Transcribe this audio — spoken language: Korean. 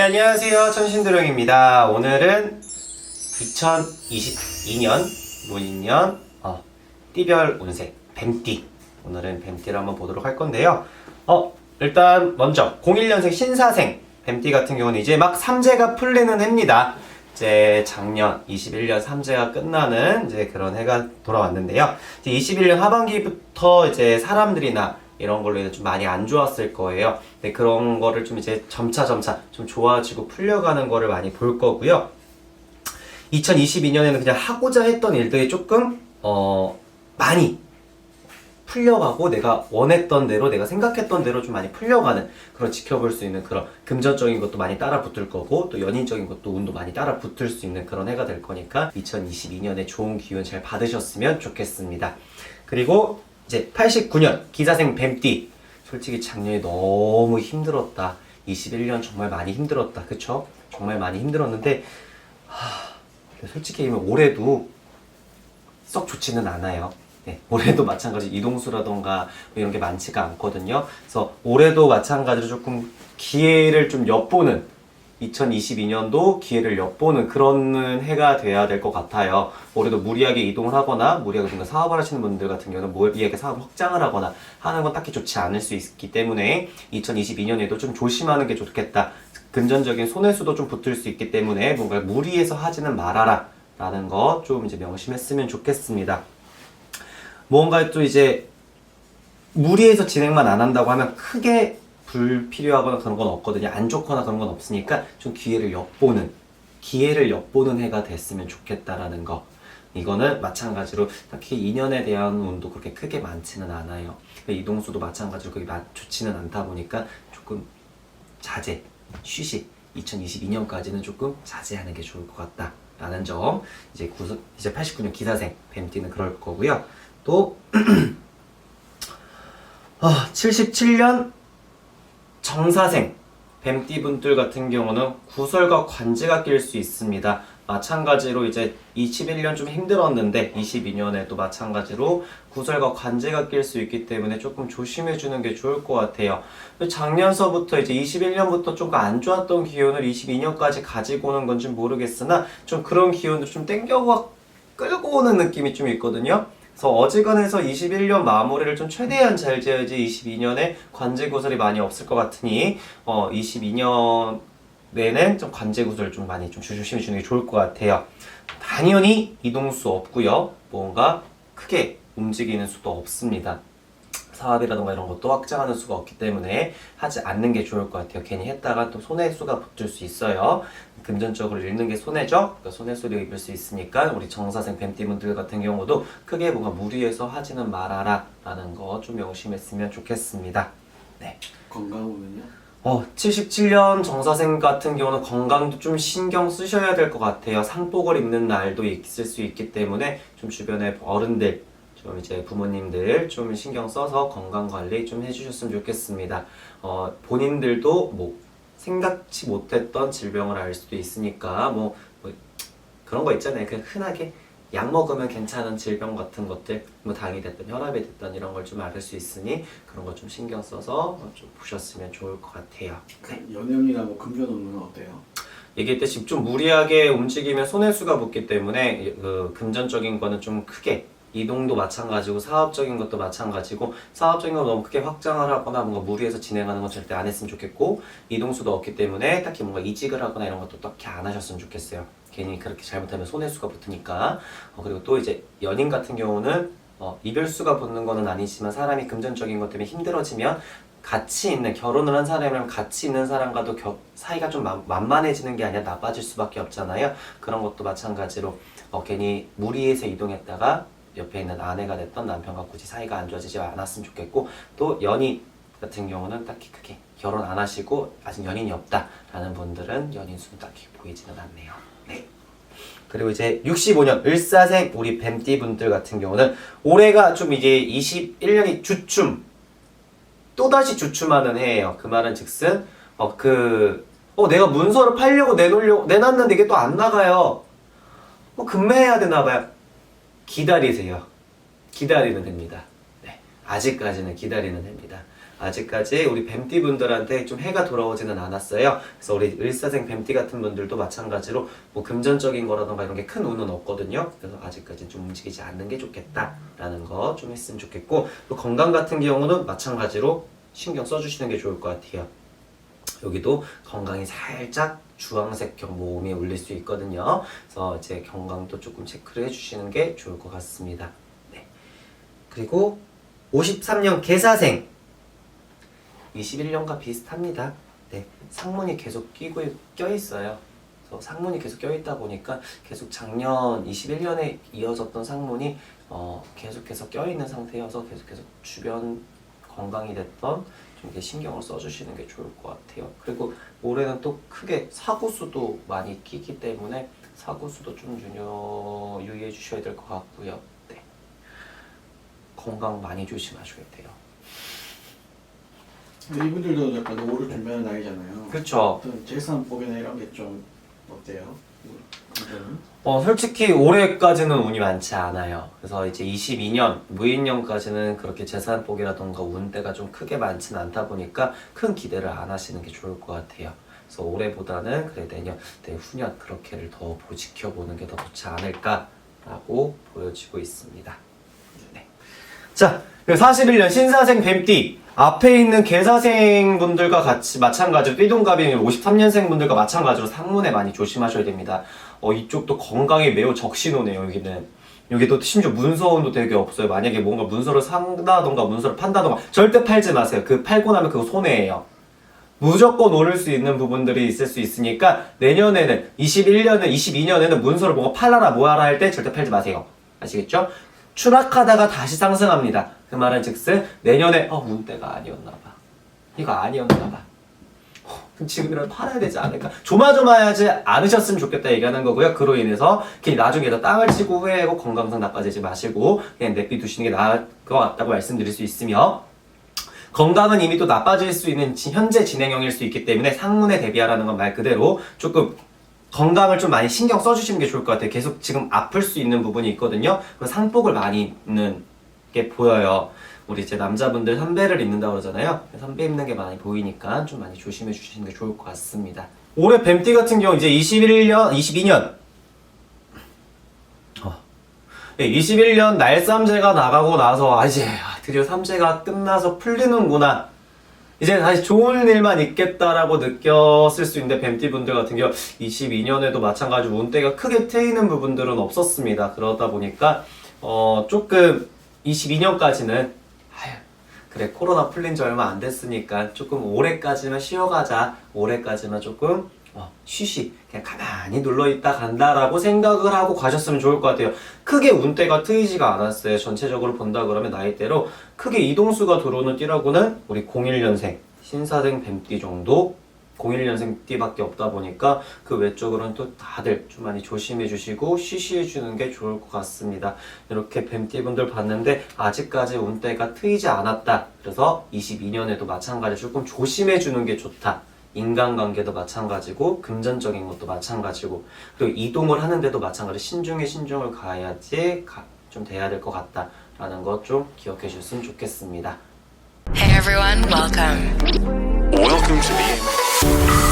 네, 안녕하세요. 천신도령입니다. 오늘은 2022년 무인년 띠별 운세 뱀띠, 오늘은 뱀띠를 한번 보도록 할 건데요. 일단 먼저 01년생 신사생 뱀띠 같은 경우는 이제 막 삼재가 풀리는 해입니다. 이제 작년 21년 삼재가 끝나는 이제 그런 해가 돌아왔는데요. 이제 21년 하반기부터 이제 사람들이나 이런 걸로 인해 좀 많이 안 좋았을 거예요. 근데 그런 거를 좀 이제 점차 좀 좋아지고 풀려가는 거를 많이 볼 거고요. 2022년에는 그냥 하고자 했던 일들이 조금 많이 풀려가고, 내가 원했던 대로, 내가 생각했던 대로 좀 많이 풀려가는, 그런 지켜볼 수 있는 그런 금전적인 것도 많이 따라 붙을 거고, 또 연인적인 것도 운도 많이 따라 붙을 수 있는 그런 해가 될 거니까 2022년에 좋은 기운 잘 받으셨으면 좋겠습니다. 그리고 이제 89년 기사생 뱀띠, 솔직히 작년이 너무 힘들었다. 21년 정말 많이 힘들었다. 그쵸? 정말 많이 힘들었는데 솔직히 올해도 썩 좋지는 않아요. 네, 올해도 마찬가지 이동수라던가 이런 게 많지가 않거든요. 그래서 올해도 마찬가지로 조금 기회를 좀 엿보는, 2022년도 기회를 엿보는 그런 해가 돼야 될 것 같아요. 올해도 무리하게 이동을 하거나 무리하게 뭔가 사업을 하시는 분들 같은 경우는 무리하게 사업을 확장을 하거나 하는 건 딱히 좋지 않을 수 있기 때문에 2022년에도 좀 조심하는 게 좋겠다. 금전적인 손해수도 좀 붙을 수 있기 때문에 뭔가 무리해서 하지는 말아라 라는 거 좀 이제 명심했으면 좋겠습니다. 뭔가 또 이제 무리해서 진행만 안 한다고 하면 크게 불필요하거나 그런 건 없거든요. 안 좋거나 그런 건 없으니까 좀 기회를 엿보는 해가 됐으면 좋겠다라는 거. 이거는 마찬가지로 딱히 2년에 대한 운도 그렇게 크게 많지는 않아요. 이동수도 마찬가지로 그게 좋지는 않다 보니까 조금 자제, 휴식, 2022년까지는 조금 자제하는 게 좋을 것 같다라는 점. 이제 89년 기사생 뱀띠는 그럴 거고요. 또 77년 정사생 뱀띠분들 같은 경우는 구설과 관제가 낄 수 있습니다. 마찬가지로 이제 21년 좀 힘들었는데 22년에도 마찬가지로 구설과 관제가 낄 수 있기 때문에 조금 조심해 주는 게 좋을 것 같아요. 작년서부터 이제 21년부터 조금 안 좋았던 기운을 22년까지 가지고 오는 건지 모르겠으나 좀 그런 기운도 좀 끌고 오는 느낌이 좀 있거든요. 그래서 어지간해서 21년 마무리를 좀 최대한 잘 지어야지 22년에 관제구설이 많이 없을 것 같으니 22년 내는 좀 관제구설 좀 많이 좀 조심해 주는 게 좋을 것 같아요. 당연히 이동수 없고요. 뭔가 크게 움직이는 수도 없습니다. 사업이라던가 이런 것도 확장하는 수가 없기 때문에 하지 않는 게 좋을 것 같아요. 괜히 했다가 또 손해수가 붙을 수 있어요. 금전적으로 잃는 게 손해죠. 그러니까 손해수를 입을 수 있으니까 우리 정사생 뱀띠분들 같은 경우도 크게 뭔가 무리해서 하지는 말아라 라는 거 좀 명심했으면 좋겠습니다. 네. 건강은요? 77년 정사생 같은 경우는 건강도 좀 신경 쓰셔야 될 것 같아요. 상복을 입는 날도 있을 수 있기 때문에 좀 주변에 어른들, 좀 이제 부모님들 좀 신경 써서 건강 관리 좀 해주셨으면 좋겠습니다. 본인들도 뭐 생각지 못했던 질병을 알 수도 있으니까 뭐 그런 거 있잖아요. 그냥 흔하게 약 먹으면 괜찮은 질병 같은 것들, 뭐 당이 됐든 혈압이 됐든 이런 걸 좀 알 수 있으니 그런 거 좀 신경 써서 좀 보셨으면 좋을 것 같아요. 네. 연령이나 뭐 금전운은 어때요? 얘기했듯이 좀 무리하게 움직이면 손해수가 붙기 때문에 그 금전적인 거는 좀 크게, 이동도 마찬가지고 사업적인 것도 마찬가지고, 사업적인 거 너무 크게 확장을 하거나 뭔가 무리해서 진행하는 건 절대 안 했으면 좋겠고, 이동수도 없기 때문에 딱히 뭔가 이직을 하거나 이런 것도 딱히 안 하셨으면 좋겠어요. 괜히 그렇게 잘못하면 손해수가 붙으니까. 그리고 또 이제 연인 같은 경우는 이별수가 붙는 거는 아니지만 사람이 금전적인 것 때문에 힘들어지면 같이 있는, 결혼을 한 사람이랑 같이 있는 사람과도 사이가 좀 만만해지는 게 아니라 나빠질 수밖에 없잖아요. 그런 것도 마찬가지로 괜히 무리해서 이동했다가 옆에 있는 아내가 됐던 남편과 굳이 사이가 안 좋아지지 않았으면 좋겠고, 또 연인 같은 경우는 딱히 크게 결혼 안 하시고 아직 연인이 없다라는 분들은 연인 수는 딱히 보이지는 않네요. 네. 그리고 이제 65년 을사생 우리 뱀띠 분들 같은 경우는 올해가 좀 이제 21년이 주춤, 또다시 주춤하는 해예요. 그 말은 즉슨 내가 문서를 팔려고 내놨는데 이게 또 안 나가요. 급매해야 되나 봐요. 기다리세요. 기다리는 됩니다. 네. 아직까지는 기다리는 됩니다. 아직까지 우리 뱀띠 분들한테 좀 해가 돌아오지는 않았어요. 그래서 우리 을사생 뱀띠 같은 분들도 마찬가지로 뭐 금전적인 거라던가 이런 게 큰 운은 없거든요. 그래서 아직까지 좀 움직이지 않는 게 좋겠다라는 거 좀 했으면 좋겠고, 또 건강 같은 경우는 마찬가지로 신경 써주시는 게 좋을 것 같아요. 여기도 건강이 살짝 주황색형 모음이 울릴 수 있거든요. 그래서 이제 건강도 조금 체크를 해주시는 게 좋을 것 같습니다. 네. 그리고 53년 개사생 21년과 비슷합니다. 네. 상문이 계속 껴있어요. 그래서 상문이 계속 껴있다 보니까 계속 작년 21년에 이어졌던 상문이 계속해서 껴있는 상태여서 계속해서 주변 건강이 됐던 좀 이렇게 신경을 써주시는 게 좋을 것 같아요. 그리고 올해는 또 크게 사고수도 많이 끼기 때문에 사고수도 좀 유의해 주셔야 될 것 같고요. 네. 건강 많이 조심하셔야 돼요. 근데 이분들도 약간 노후를 준비하는 나이잖아요. 그렇죠. 어떤 재산복이나 이런 게 좀 어때요? 금전은? 솔직히 올해까지는 운이 많지 않아요. 그래서 이제 22년, 무인년까지는 그렇게 재산복이라던가 운대가 좀 크게 많지는 않다 보니까 큰 기대를 안 하시는 게 좋을 것 같아요. 그래서 올해보다는 그래 내년, 내후년 그렇게를 더 지켜보는 게 더 좋지 않을까라고 보여지고 있습니다. 네. 자, 41년 신사생 뱀띠. 앞에 있는 개사생 분들과 같이 마찬가지로 띠동갑인 53년생 분들과 마찬가지로 상문에 많이 조심하셔야 됩니다. 이쪽도 건강이 매우 적신호네요. 여기도 심지어 문서운도 되게 없어요. 만약에 뭔가 문서를 산다던가 문서를 판다던가 절대 팔지 마세요. 그 팔고 나면 그거 손해예요. 무조건 오를 수 있는 부분들이 있을 수 있으니까 내년에는 21년에 22년에는 문서를 뭔가 팔아라 뭐하라 할 때 절대 팔지 마세요. 아시겠죠? 추락하다가 다시 상승합니다. 그 말은 즉슨 내년에 운대가 아니었나봐. 이거 아니었나봐. 그럼 지금이라도 팔아야 되지 않을까? 조마조마하지 않으셨으면 좋겠다 얘기하는 거고요. 그로 인해서 괜히 나중에 땅을 치고 후회하고 건강상 나빠지지 마시고 그냥 내비두시는 게 나을 것 같다고 말씀드릴 수 있으며, 건강은 이미 또 나빠질 수 있는 현재 진행형일 수 있기 때문에 상문에 대비하라는 건 말 그대로 조금 건강을 좀 많이 신경 써주시는 게 좋을 것 같아요. 계속 지금 아플 수 있는 부분이 있거든요. 그래서 상복을 많이 입는 게 보여요. 우리 이제 남자분들 삼배를 입는다고 그러잖아요. 삼배 입는 게 많이 보이니까 좀 많이 조심해 주시는 게 좋을 것 같습니다. 올해 뱀띠 같은 경우 이제 22년 21년 날삼재가 나가고 나서 이제 드디어 삼재가 끝나서 풀리는구나, 이제 다시 좋은 일만 있겠다라고 느꼈을 수 있는데, 뱀띠 분들 같은 경우 22년에도 마찬가지로 운대가 크게 트이는 부분들은 없었습니다. 그러다 보니까 조금 22년까지는 그래 코로나 풀린 지 얼마 안 됐으니까 조금 올해까지만 쉬어가자, 올해까지만 조금 그냥 가만히 눌러있다 간다라고 생각을 하고 가셨으면 좋을 것 같아요. 크게 운대가 트이지가 않았어요. 전체적으로 본다 그러면 나이대로 크게 이동수가 들어오는 띠라고는 우리 01년생 신사생 뱀띠 정도, 01년생 띠밖에 없다 보니까 그 외적으로는 또 다들 좀 많이 조심해 주시고 쉬쉬해 주는 게 좋을 것 같습니다. 이렇게 뱀띠 분들 봤는데 아직까지 운대가 트이지 않았다. 그래서 22년에도 마찬가지로 조금 조심해 주는 게 좋다. 인간관계도 마찬가지고 금전적인 것도 마찬가지고, 그리고 이동을 하는데도 마찬가지로 신중을 가야지 좀 돼야 될 것 같다라는 것 좀 기억해 주셨으면 좋겠습니다. Hey everyone, welcome. Welcome to the